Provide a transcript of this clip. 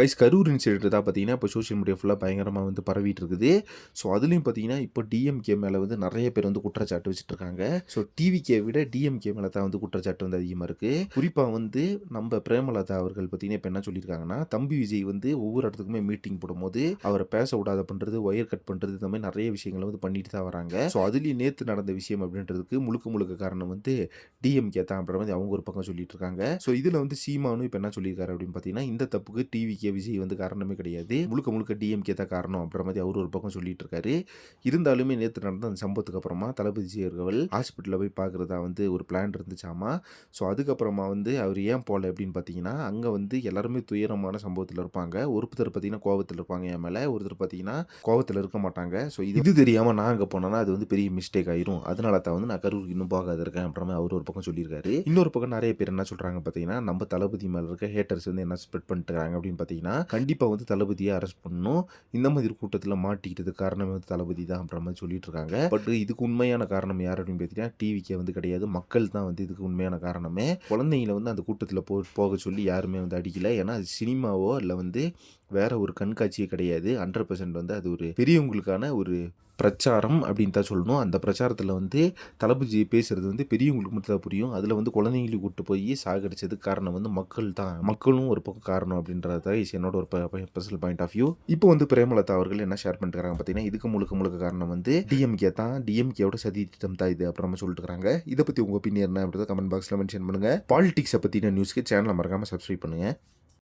Guys Karur incident தான் பார்த்தீங்கன்னா, இப்போ சோஷியல் மீடியா ஃபுல்லா பயங்கரமா வந்து பரவிட்டு இருக்குது. ஸோ, அதுலயும் பார்த்தீங்கன்னா, இப்போ டிஎம்கே மேல வந்து நெறைய பேர் வந்து குற்றச்சாட்டு வச்சுட்டு இருக்காங்க. ஸோ, டிவிகே விட டிஎம்கே மேல தான் வந்து குற்றச்சாட்டு வந்து அதிகமா இருக்கு. குறிப்பா வந்து நம்ம பிரேமலதா அவர்கள் பார்த்தீங்கன்னா, இப்ப என்ன சொல்லியிருக்காங்கன்னா, தம்பி விஜய் வந்து ஒவ்வொரு இடத்துக்குமே மீட்டிங் போடும்போது, அவர பேச விடாத பண்றது, ஒயர் கட் பண்றது, இந்த மாரி நெறைய விஷயங்கள வந்து பண்ணிட்டு தான் வராங்க. ஸோ, அதுலயும் நேத்து நடந்த விஷயம் அப்படின்றதுக்கு முழுக்க முழுக்க காரணம் வந்து டிஎம்கே தான் அப்படின்ற மாரி அவங்க ஒரு பக்கம் சொல்லிட்டு இருக்காங்க. ஸோ, இதுல வந்து சீமானும் இப்ப என்ன சொல்லியிருக்காரு அப்படின்னு பார்த்தீங்கன்னா, இந்த தப்புக்கு டிவிகே விஜய் வந்து காரணமே கிடையாது. முழுக்க முழுக்க டிஎம்கே தான் காரணம் அப்படின்ற மாதிரி அவரு ஒரு பக்கம் சொல்லிட்டு இருக்காரு. இருந்தாலுமே நேத்து நடந்த அந்த சம்பவத்துக்கு அப்புறமா தளபதி விஜய் அவர்கள் ஹாஸ்பிட்டல்ல போய் பார்க்கிறதா வந்து ஒரு பிளான் இருந்துச்சாமா. ஸோ அதுக்கப்புறமா வந்து அவர் ஏன் போல அப்படின்னு பார்த்தீங்கன்னா, அங்க வந்து எல்லாருமே துயரமான சம்பவத்துல இருப்பாங்க. ஒருத்தர் பார்த்தீங்கன்னா கோவத்துல இருப்பாங்க என் மேல. ஒருத்தர் பார்த்தீங்கன்னா கோவத்துல இருக்க மாட்டாங்க. ஸோ இது தெரியாம நான் அங்க போனேன்னா அது வந்து பெரிய மிஸ்டேக் ஆயிரும். அதனால தான் வந்து நான் கரூருக்கு இன்னும் போகாத இருக்கேன் அப்படின்ற மாதிரி அவர் ஒரு பக்கம் சொல்லியிருக்காரு. இன்னொரு பக்கம் நிறைய பேர் என்ன சொல்றாங்க பார்த்தீங்கன்னா, நம்ம தளபதி மேல இருக்க ஹேட்டர்ஸ் வந்து என்ன ஸ்ப்ரெட் பண்ணிட்டு இருக்காங்க அப்படின்னு பார்த்தீங்கன்னா, கண்டிப்பா வந்து தளபதியை அரெஸ்ட் பண்ணணும். இந்த மாதிரி கூட்டத்துல மாட்டிக்கிட்டதுக்கு காரணமே வந்து தளபதி தான் அப்படின்ற மாதிரி சொல்லிட்டு இருக்காங்க. பட் இதுக்கு உண்மையான காரணம் யார் அப்படின்னு பார்த்தீங்கன்னா, டிவிக்கே வந்து கிடையாது. மக்கள் தான் வந்து இதுக்கு உண்மையான காரணமே. குழந்தைங்கள வந்து அந்த கூட்டத்துல போக சொல்லி யாருமே வந்து அடிக்கல. ஏன்னா அது சினிமாவோ இல்ல வந்து வேற ஒரு கண்காட்சியே கிடையாது. 100% வந்து அது ஒரு பெரியவங்களுக்கான ஒரு பிரச்சாரம் அப்படின்னு தான் சொல்லணும். அந்த பிரச்சாரத்துல வந்து தளபதி பேசுறது வந்து பெரியவங்களுக்கு மட்டும் தான் புரியும். அதுல வந்து குழந்தைங்களையும் கூட்டு போய் சாகடிச்சதுக்கு காரணம் வந்து மக்கள் தான். மக்களும் ஒரு பக்கம் காரணம் அப்படின்றது தான் என்னோட ஒரு பர்சனல் பாயிண்ட் ஆஃப் வியூ. இப்போ வந்து பிரேமலதா அவர்கள் என்ன ஷேர் பண்ணிருக்காங்க பார்த்தீங்கன்னா, இதுக்கு முழுக்க முழுக்க காரணம் வந்து டிஎம்கே தான். டிஎம்கேவோட சதி திட்டம் தான் இது அப்புறமா சொல்லிட்டு இருக்காங்க. இதை பத்தி உங்க ஒப்பீனியன் என்ன அப்படின்றத கமெண்ட் பாக்ஸ்ல மென்ஷன் பண்ணுங்க. பாலிடிக்ஸை பத்தின நியூஸ்க்கு சேனலை மறக்காம சப்ஸ்கிரைப் பண்ணுங்க.